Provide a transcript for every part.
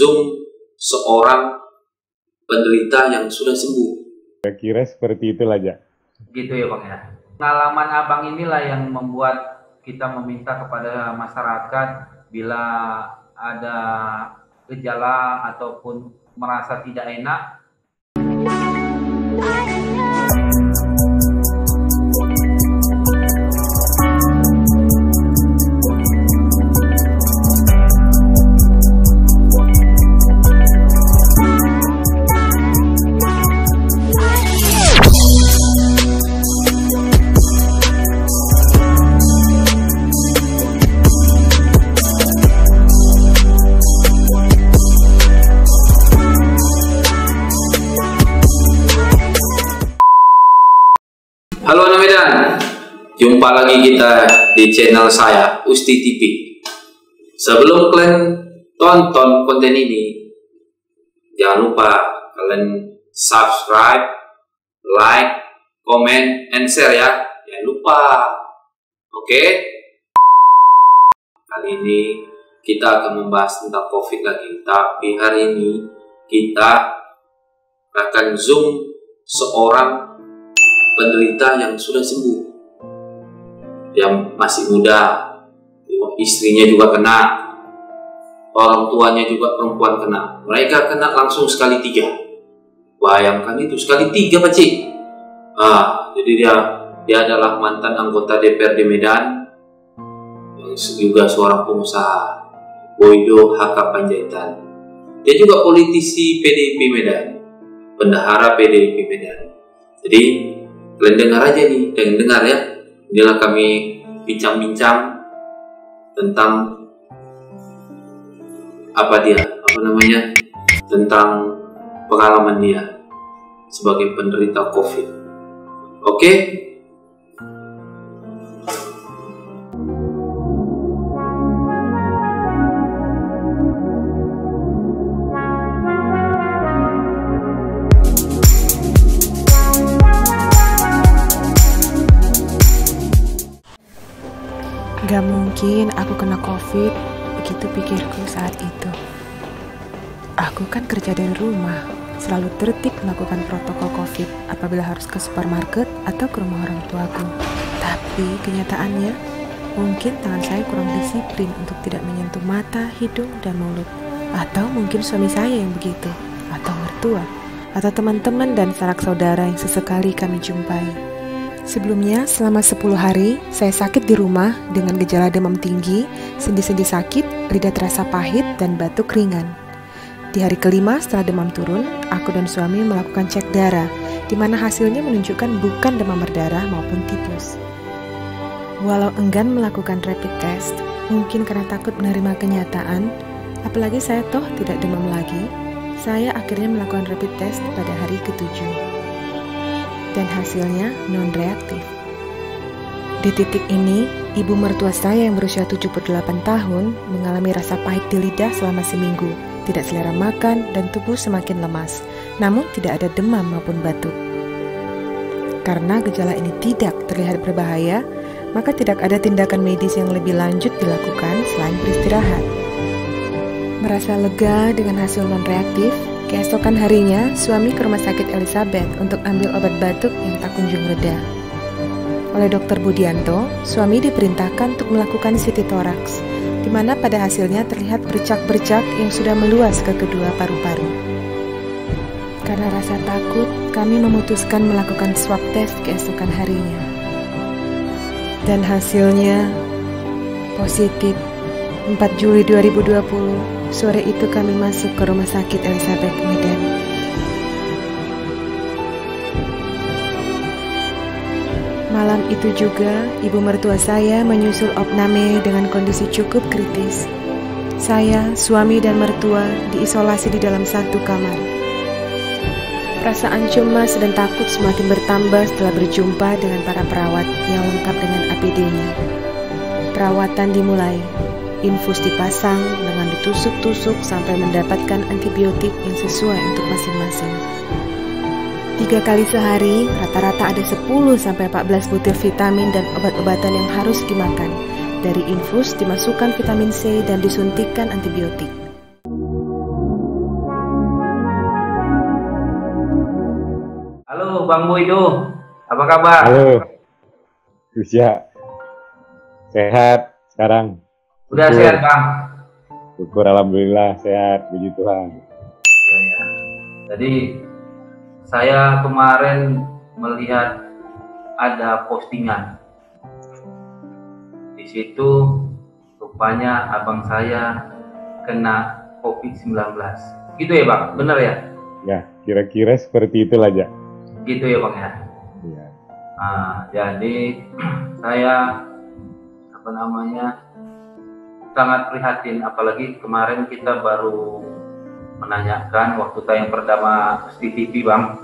Zoom seorang penderita yang sudah sembuh. Kira-kira seperti itulah, Ja. Gitu ya Bang ya. Pengalaman Abang inilah yang membuat kita meminta kepada masyarakat bila ada gejala ataupun merasa tidak enak. Halo anak Medan, jumpa lagi kita di channel saya, Usti TV. Sebelum kalian tonton konten ini, jangan lupa kalian subscribe, like, comment, and share ya. Jangan lupa. Oke? Kali ini kita akan membahas tentang COVID lagi, tapi hari ini kita akan zoom seorang penderita yang sudah sembuh, yang masih muda, istrinya juga kena, orang tuanya juga perempuan kena, mereka kena langsung sekali 3. Bayangkan itu, sekali 3 Pakcik. Jadi dia adalah mantan anggota DPRD Medan, yang juga seorang pengusaha, Boydo HK Panjaitan. Dia juga politisi PDIP Medan, bendahara PDIP Medan. Jadi kalian dengar aja nih, dan dengar ya. Inilah kami bincang-bincang tentang tentang pengalaman dia sebagai penderita COVID. Oke? Gak mungkin aku kena COVID, begitu pikirku saat itu. Aku kan kerja dari rumah, selalu tertib melakukan protokol COVID apabila harus ke supermarket atau ke rumah orang tuaku. Tapi kenyataannya, mungkin tangan saya kurang disiplin untuk tidak menyentuh mata, hidung, dan mulut. Atau mungkin suami saya yang begitu, atau mertua, atau teman-teman dan sanak saudara yang sesekali kami jumpai. Sebelumnya, selama 10 hari, saya sakit di rumah dengan gejala demam tinggi, sendi-sendi sakit, lidah terasa pahit, dan batuk ringan. Di hari kelima setelah demam turun, aku dan suami melakukan cek darah, di mana hasilnya menunjukkan bukan demam berdarah maupun tipes. Walau enggan melakukan rapid test, mungkin karena takut menerima kenyataan, apalagi saya toh tidak demam lagi, saya akhirnya melakukan rapid test pada hari ke-7. Dan hasilnya non-reaktif. Di titik ini, ibu mertua saya yang berusia 78 tahun mengalami rasa pahit di lidah selama seminggu, tidak selera makan, dan tubuh semakin lemas, namun tidak ada demam maupun batuk. Karena gejala ini tidak terlihat berbahaya, maka tidak ada tindakan medis yang lebih lanjut dilakukan selain beristirahat. Merasa lega dengan hasil non-reaktif, keesokan harinya, suami ke rumah sakit Elizabeth untuk ambil obat batuk yang tak kunjung reda. Oleh Dr. Budianto, suami diperintahkan untuk melakukan CT thorax, di mana pada hasilnya terlihat bercak-bercak yang sudah meluas ke kedua paru-paru. Karena rasa takut, kami memutuskan melakukan swab test keesokan harinya. Dan hasilnya positif. 4 Juli 2020, sore itu kami masuk ke rumah sakit Elizabeth Medan. Malam itu juga, ibu mertua saya menyusul opname dengan kondisi cukup kritis. Saya, suami, dan mertua diisolasi di dalam satu kamar. Perasaan cemas dan takut semakin bertambah setelah berjumpa dengan para perawat yang lengkap dengan APD-nya. Perawatan dimulai. Infus dipasang dengan ditusuk-tusuk sampai mendapatkan antibiotik yang sesuai untuk masing-masing. 3 kali sehari, rata-rata ada 10-14 butir vitamin dan obat-obatan yang harus dimakan. Dari infus dimasukkan vitamin C dan disuntikkan antibiotik. Bang Boydo. Apa kabar? Halo, Wisya. Sehat sekarang? Udah Syukur. sehat, Bang? Syukur, alhamdulillah sehat, puji Tuhan. Iya, ya. Jadi saya kemarin melihat ada postingan. Di situ rupanya abang saya kena COVID-19. Gitu ya, Bang? Bener ya? Ya, kira-kira seperti itulah, Jak. Gitu ya, Bang ya? Iya. Nah, jadi saya sangat prihatin, apalagi kemarin kita baru menanyakan waktu tayang pertama di TV, Bang,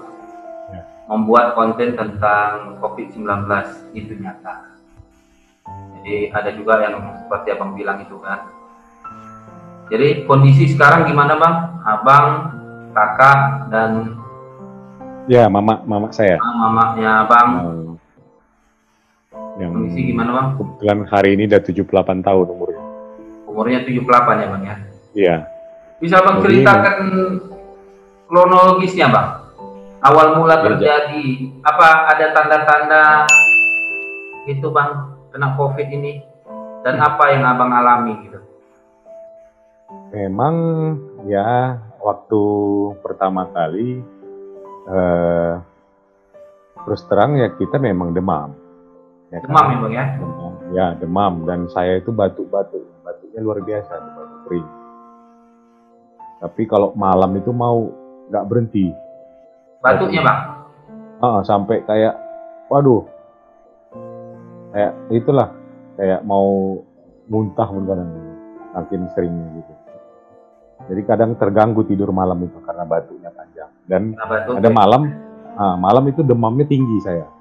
Ya. membuat konten tentang COVID-19 itu nyata. Jadi ada juga yang seperti abang bilang itu kan. Jadi kondisi sekarang gimana, Bang? Abang, kakak, dan Ya, mama saya. mamanya abang, Yang kondisi gimana, Bang? kebetulan hari ini udah 78 tahun umurnya. Umurnya 78 ya, Bang ya? Iya. Bisa Bang Jadi, ceritakan kronologisnya, Bang? Awal mula terjadi, apa ada tanda-tanda itu, Bang, kena COVID ini? Dan apa yang abang alami gitu? memang ya waktu pertama kali terus terang ya kita memang demam. Ya kan? Demam ya, Bang ya? Demam. Ya, demam. Dan saya itu batuk-batuk. Batuknya luar biasa, batuk kering. Tapi kalau malam itu mau nggak berhenti. Batuknya, Bang? Sampai kayak, waduh, kayak itulah, kayak mau muntah kadang, makin seringnya gitu. Jadi kadang terganggu tidur malam itu karena batuknya panjang. Dan Nah, batuk, ada malam itu demamnya tinggi saya.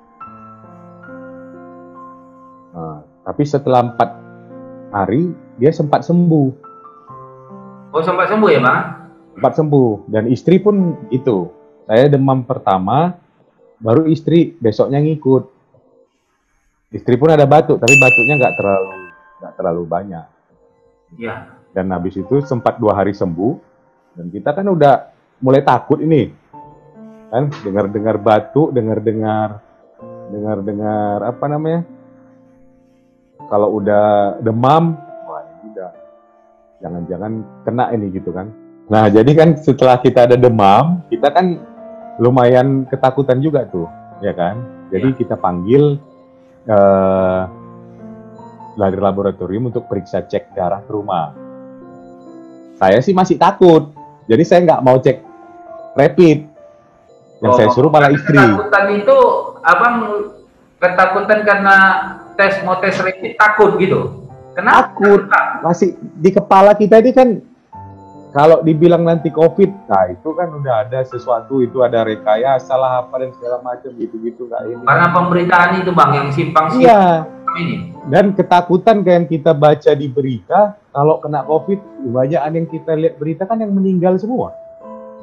Tapi setelah 4 hari dia sempat sembuh. Oh, sempat sembuh ya, Bang? Sempat sembuh. Dan istri pun itu. Saya demam pertama, baru istri besoknya ngikut. Istri pun ada batuk, tapi batuknya nggak terlalu banyak. Iya. Dan habis itu sempat 2 hari sembuh. Dan kita kan udah mulai takut ini. Kan dengar batuk, dengar apa namanya? Kalau udah demam, wah ini udah jangan-jangan kena ini gitu kan. Nah, jadi kan setelah kita ada demam, kita kan lumayan ketakutan juga tuh, ya kan? Jadi kita panggil dari laboratorium untuk periksa cek darah ke rumah. Saya sih masih takut, jadi saya nggak mau cek rapid. Yang saya suruh malah istri. Ketakutan itu, abang ketakutan karena mau tes rapid takut gitu? Kenapa? Takut. Masih di kepala kita ini kan, kalau dibilang nanti COVID, nah itu kan udah ada sesuatu, itu ada rekayasa lah apa dan segala macam gitu-gitu nggak ini. Karena pemberitaan itu, Bang, yang simpang siur. Iya. Ini. Dan ketakutan kayak yang kita baca di berita, kalau kena COVID, kebanyakan yang kita lihat berita kan yang meninggal semua.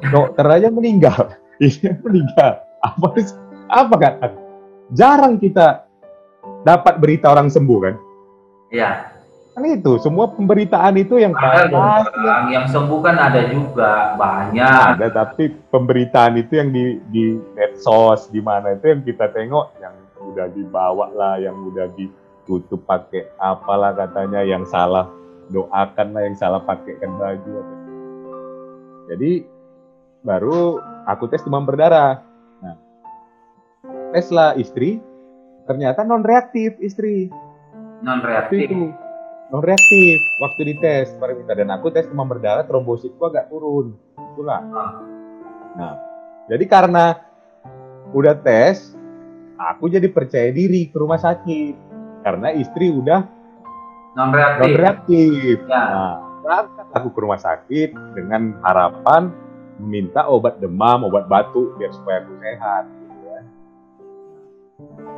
Dokter aja meninggal, ini meninggal. Apa kan? Jarang kita dapat berita orang sembuh kan? Iya. Kan itu, semua pemberitaan itu yang yang sembuh kan ada juga, banyak. ada, tapi pemberitaan itu yang di medsos, di mana itu yang kita tengok, yang udah dibawa lah, yang udah ditutup pakai apalah katanya, yang salah doakan lah, yang salah pakaikan baju. Jadi baru aku tes demam berdarah. Nah, tes lah istri, ternyata non reaktif istri. Non reaktif. Non reaktif waktu dites parameter, dan aku tes demam berdarah, trombositku agak turun. Itulah. Nah, jadi karena udah tes, aku jadi percaya diri ke rumah sakit karena istri udah non reaktif. Ya. Nah, berangkat aku ke rumah sakit dengan harapan meminta obat demam, obat batuk biar supaya aku sehat. Gitu ya.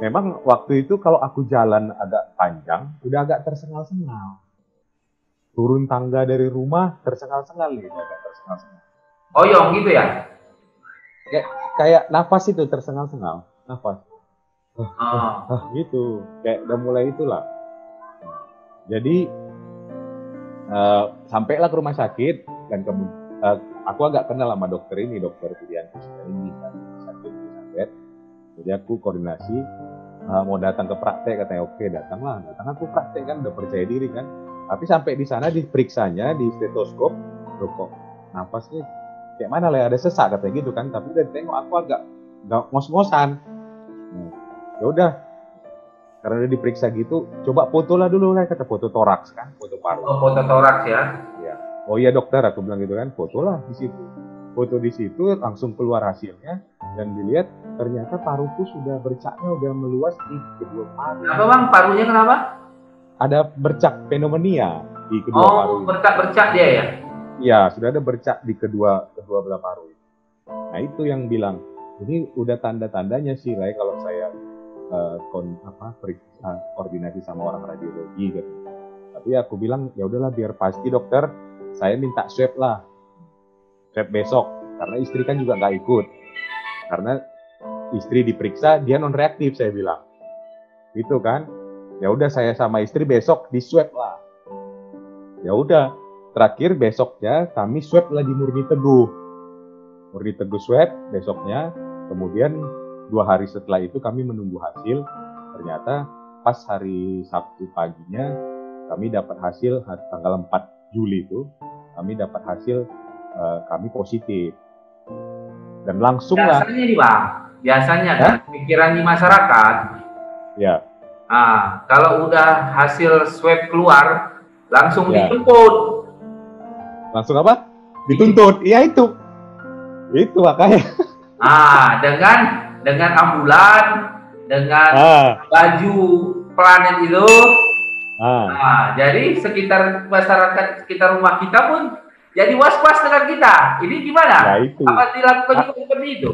Memang waktu itu kalau aku jalan agak panjang, udah agak tersengal-sengal. Turun tangga dari rumah tersengal-sengal nih, agak tersengal-sengal. Oyong gitu ya? Kayak nafas itu tersengal-sengal, nafas. Gitu, kayak udah mulai itulah. Jadi sampailah ke rumah sakit, dan kemudian aku agak kenal sama dokter ini, dokter pilihan ini kan, sakit di Sandet. Jadi aku koordinasi, mau datang ke praktek, katanya oke datang aku praktek kan, udah percaya diri kan. Tapi sampai di sana diperiksanya di stetoskop, loh kok napasnya kayak mana lah, ada sesak katanya gitu kan. Tapi udah tengok aku agak ngos-ngosan. Ya udah, karena udah diperiksa gitu, coba foto lah dulu lah, kata foto toraks kan, foto paru. Oh, foto toraks ya? Ya. Oh iya dokter, aku bilang gitu kan, foto lah di situ. Foto di situ langsung keluar hasilnya dan dilihat ternyata paruku sudah bercaknya udah meluas di kedua paru. Apa bang, parunya kenapa? Ada bercak pneumonia di kedua paru. Oh, bercak dia ya? Iya, sudah ada bercak di kedua belah paru. Nah itu yang bilang, ini udah tanda-tandanya sih Ray, kalau saya koordinasi sama orang radiologi gitu. Tapi aku bilang ya udahlah biar pasti dokter, saya minta swab lah, swab besok, karena istri kan juga nggak ikut, karena istri diperiksa dia non reaktif, saya bilang, gitu kan. Ya udah saya sama istri besok di swab lah. Ya udah, terakhir besoknya kami swab lah di Murni Teguh. Murni Teguh swab besoknya, kemudian 2 hari setelah itu kami menunggu hasil. Ternyata pas hari Sabtu paginya kami dapat hasil tanggal 4 Juli itu, kami dapat hasil kami positif. Dan langsung lah. Biasanya nih bang, biasanya kan pikiran di masyarakat. Ya. Kalau udah hasil swab keluar, langsung dijemput. Langsung apa? Dituntut. Iya itu. Itu makanya. Dengan ambulan, dengan baju planet itu. Jadi sekitar masyarakat sekitar rumah kita pun jadi was-was dengan kita. Ini gimana? Nah, itu. Apa dilakukan juga seperti itu?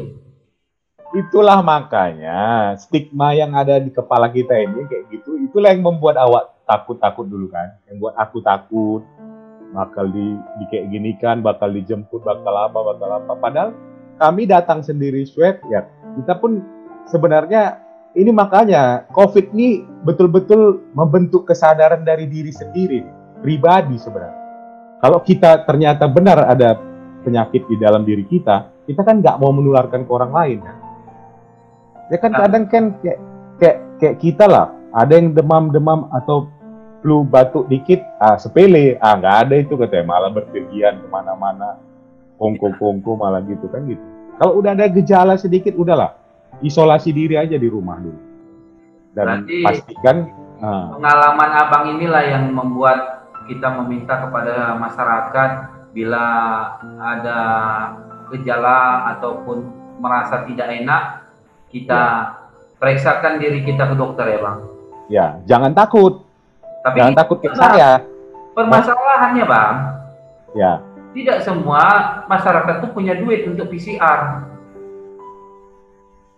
Itulah makanya stigma yang ada di kepala kita ini kayak gitu. Itulah yang membuat awak takut dulu kan. Yang buat aku takut bakal di kayak gini kan, bakal dijemput, bakal apa. Padahal kami datang sendiri swab ya. Kita pun sebenarnya ini makanya COVID ini betul-betul membentuk kesadaran dari diri sendiri, pribadi sebenarnya. Kalau kita ternyata benar ada penyakit di dalam diri kita kan nggak mau menularkan ke orang lain kan. Ya kan kadang kan kayak kita lah, ada yang demam atau flu batuk dikit, sepele, nggak ada itu katanya, malah berpergian kemana-mana, kongko malah gitu kan gitu. Kalau udah ada gejala sedikit, udahlah, isolasi diri aja di rumah dulu. Dan berarti pastikan pengalaman abang inilah yang membuat kita meminta kepada masyarakat bila ada gejala ataupun merasa tidak enak, kita periksakan diri kita ke dokter ya bang. Ya, jangan takut. Tapi jangan takut kayak saya. Permasalahannya bang, ya, tidak semua masyarakat tuh punya duit untuk PCR.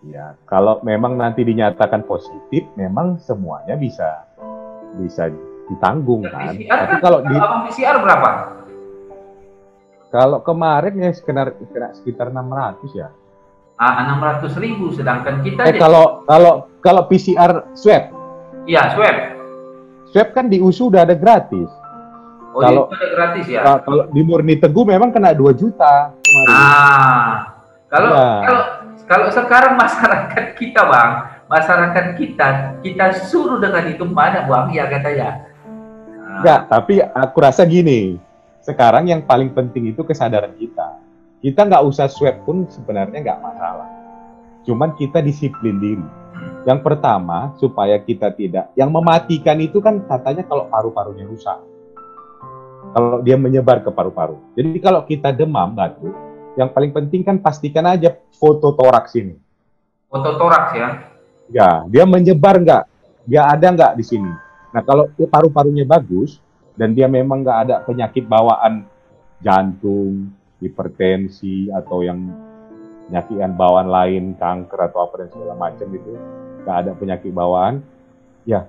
Ya, kalau memang nanti dinyatakan positif, memang semuanya bisa ditanggung kan. Tapi kalau abang PCR berapa? Kalau kemarin ya sekitar 600 ya. 600.000, sedangkan kita kalau PCR swab. Iya, swab. Swab kan di USU udah ada gratis. Oh, kalau ada gratis ya. Kalau di Murni Teguh memang kena 2 juta kemarin. Kalau sekarang masyarakat kita bang, kita suruh dengan itu mana bang ya katanya. Enggak, tapi aku rasa gini. Sekarang yang paling penting itu kesadaran kita. Kita nggak usah swab pun sebenarnya nggak masalah. Cuman kita disiplin diri. Yang pertama, supaya kita tidak... Yang mematikan itu kan katanya kalau paru-parunya rusak. Kalau dia menyebar ke paru-paru. Jadi kalau kita demam, batuk, yang paling penting kan pastikan aja foto toraks ini. Foto toraks ya? Ya, dia menyebar nggak? Dia ada nggak di sini? Nah, kalau paru-parunya bagus, dan dia memang nggak ada penyakit bawaan jantung, hipertensi, atau yang penyakitan bawaan lain, kanker atau apa dan segala macam itu, nggak ada penyakit bawaan, ya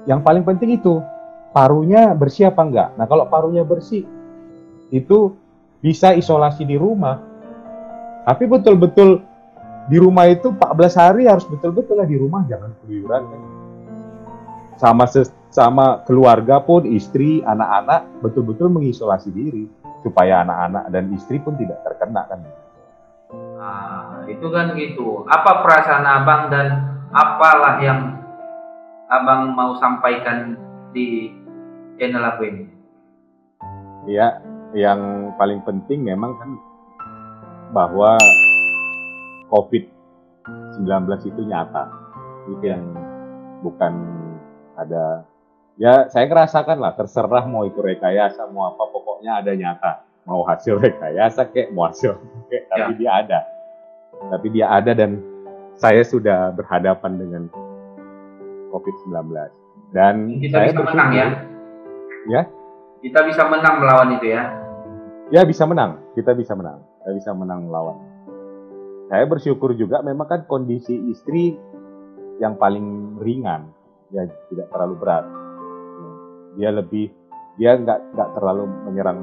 yang paling penting itu parunya bersih apa enggak. Nah kalau parunya bersih, itu bisa isolasi di rumah. Tapi betul-betul di rumah itu 14 hari harus betul-betul lah di rumah, jangan keluyuran kan. Sama keluarga pun, istri, anak-anak betul-betul mengisolasi diri supaya anak-anak dan istri pun tidak terkena kan. Nah, itu kan gitu. Apa perasaan abang dan apalah yang abang mau sampaikan di channel aku ini? Ya, yang paling penting memang kan bahwa COVID-19 itu nyata. Itu yang bukan ada, ya saya ngerasakan lah, terserah mau itu rekayasa, mau apa, pokoknya ada nyata. Mau hasil rekayasa kayak, mau hasil kayak, tapi dia ada. Tapi dia ada dan saya sudah berhadapan dengan COVID-19. Dan kita saya bisa menang ya? Ya? Kita bisa menang melawan itu ya? Ya bisa menang, kita bisa menang. Saya bisa menang melawan. Saya bersyukur juga memang kan kondisi istri yang paling ringan, ya tidak terlalu berat. Dia nggak terlalu menyerang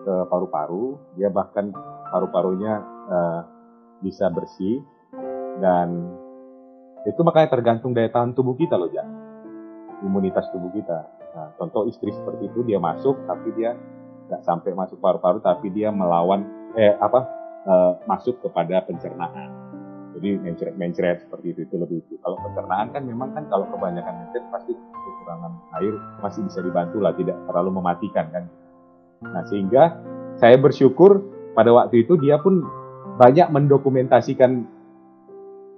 ke paru-paru, dia bahkan paru-parunya bisa bersih, dan itu makanya tergantung daya tahan tubuh kita loh, ya, imunitas tubuh kita. Nah, contoh istri seperti itu, dia masuk tapi dia nggak sampai masuk paru-paru, tapi dia melawan masuk kepada pencernaan. Jadi mencret seperti itu lebih itu. Kalau pencernaan kan memang kan kalau kebanyakan mencret pasti kekurangan air masih bisa dibantu lah, tidak terlalu mematikan kan. Nah sehingga saya bersyukur pada waktu itu dia pun banyak mendokumentasikan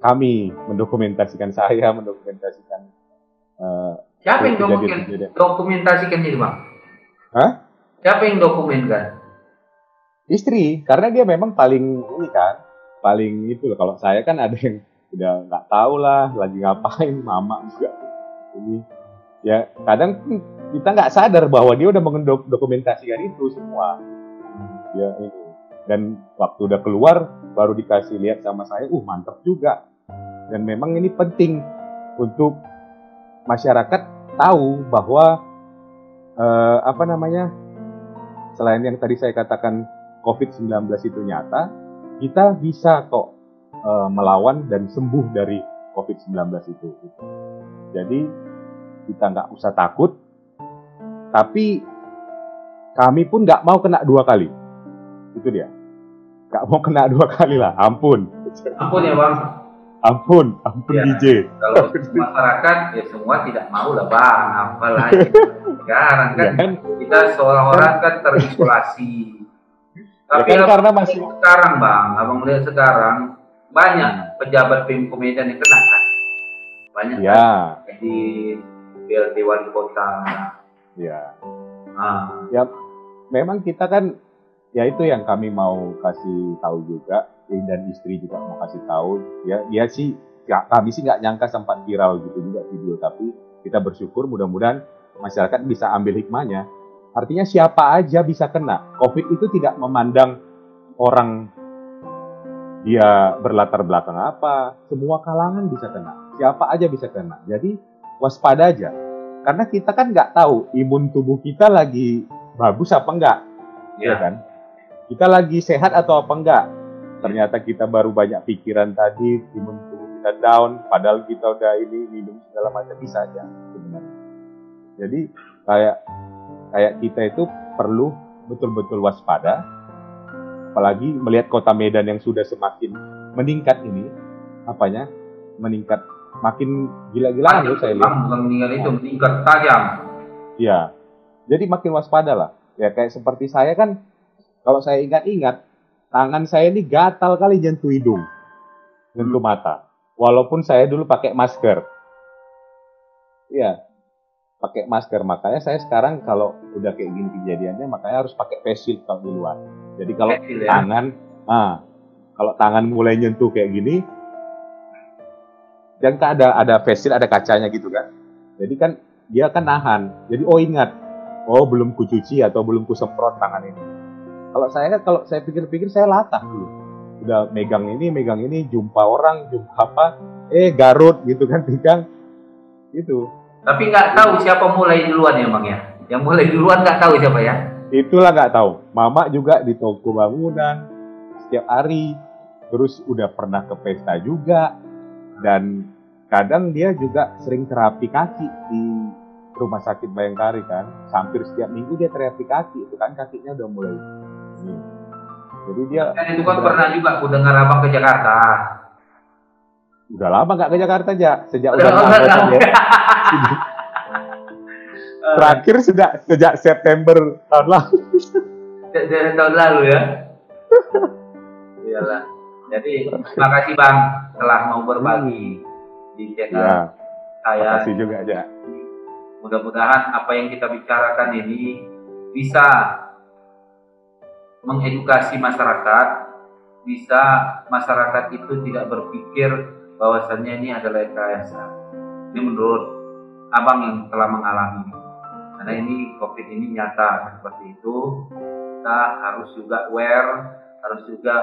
kami, mendokumentasikan saya, mendokumentasikan. Siapa yang dokumentasikan itu, Bang? Hah? Siapa yang dokumenkan? Istri, karena dia memang paling ini kan, paling itu loh. Kalau saya kan ada yang udah nggak tahu lah lagi ngapain, mama juga ini. Ya kadang kita nggak sadar bahwa dia udah mendokumentasikan itu semua. Ya ini. Dan waktu udah keluar baru dikasih lihat sama saya, mantap juga. Dan memang ini penting untuk masyarakat tahu bahwa selain yang tadi saya katakan COVID-19 itu nyata, kita bisa kok melawan dan sembuh dari COVID-19 itu. Jadi kita nggak usah takut, tapi kami pun nggak mau kena 2 kali. Itu dia. Nggak mau kena 2 kali lah, ampun. Ampun ya Bang. Ampun ya, DJ. Kalau masyarakat ya semua tidak mau lah Bang, apalagi sekarang kan ya, kita seolah-olah kan terisolasi. Tapi ya kan karena masih sekarang Bang, abang melihat sekarang banyak pejabat Pemko Medan yang kena kan, banyak ya. Kan di BLT wali kota. Ya. Ya, memang kita kan, ya itu yang kami mau kasih tahu juga, dan istri juga mau kasih tahu. Ya, dia sih, ya, kami sih nggak nyangka sempat viral gitu juga video, tapi kita bersyukur mudah-mudahan masyarakat bisa ambil hikmahnya. Artinya siapa aja bisa kena. COVID itu tidak memandang orang dia berlatar belakang apa, semua kalangan bisa kena. Siapa aja bisa kena. Jadi waspada aja. Karena kita kan nggak tahu imun tubuh kita lagi bagus apa enggak. Ya kan? Kita lagi sehat atau apa enggak. Ternyata kita baru banyak pikiran tadi, imun tubuh kita down, padahal kita udah ini minum segala macam, bisa aja sebenarnya. Jadi kayak kita itu perlu betul-betul waspada, apalagi melihat kota Medan yang sudah semakin meningkat ini, meningkat, makin gila-gilaan loh saya lihat. Meningkat itu meningkat tajam. Iya, jadi makin waspada lah. Ya kayak seperti saya kan, kalau saya ingat-ingat, tangan saya ini gatal kali nyentuh hidung, nyentuh mata. Walaupun saya dulu pakai masker. Iya. Pakai masker, makanya saya sekarang kalau udah kayak gini kejadiannya, makanya harus pakai face shield kalau di luar. Jadi kalau tangan, kalau tangan mulai nyentuh kayak gini, dan kan ada face shield, ada kacanya gitu kan. Jadi kan dia kan nahan. Jadi ingat, belum kucuci atau belum kusemprot tangan ini. Kalau saya pikir-pikir saya latah dulu. Udah megang ini, jumpa orang, jumpa apa, garut gitu kan, pegang itu. Tapi nggak tahu siapa mulai duluan ya Bang ya? Yang mulai duluan nggak tahu siapa ya? Itulah nggak tahu. Mama juga di toko bangunan setiap hari. Terus udah pernah ke pesta juga. Dan kadang dia juga sering terapi kaki di rumah sakit Bayangkari kan. Hampir setiap minggu dia terapi kaki. Itu kan kakinya udah mulai ini. Jadi dia Kan itu kan pernah juga aku dengar abang ke Jakarta. udah lama nggak ke Jakarta aja, sejak Udah udah lama. anggota ya. Terakhir sejak September tahun lalu. Dari tahun lalu ya. Iyalah. Jadi terima kasih Bang telah mau berbagi di channel Ya, saya. makasih juga aja. Mudah-mudahan apa yang kita bicarakan ini bisa mengedukasi masyarakat, bisa masyarakat itu tidak berpikir bahwasannya ini adalah rekayasa. Ini menurut abang yang telah mengalami. Karena ini COVID ini nyata seperti itu. Kita harus juga aware, harus juga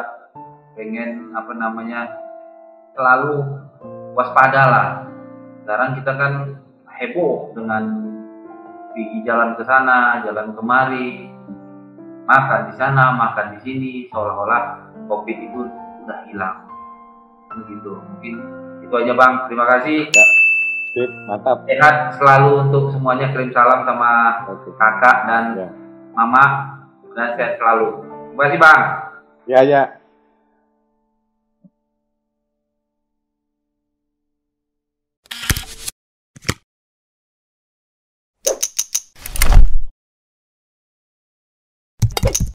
pengen selalu waspada lah. Sekarang kita kan heboh dengan pergi jalan ke sana, jalan kemari, makan di sana, makan di sini, seolah-olah COVID itu udah hilang. Begitu. Mungkin itu aja Bang. Terima kasih. Ya, sip, mantap. Sehat selalu untuk semuanya. Kirim salam sama Oke. kakak dan Ya. mama dan sehat selalu. Terima kasih Bang. Ya, ya.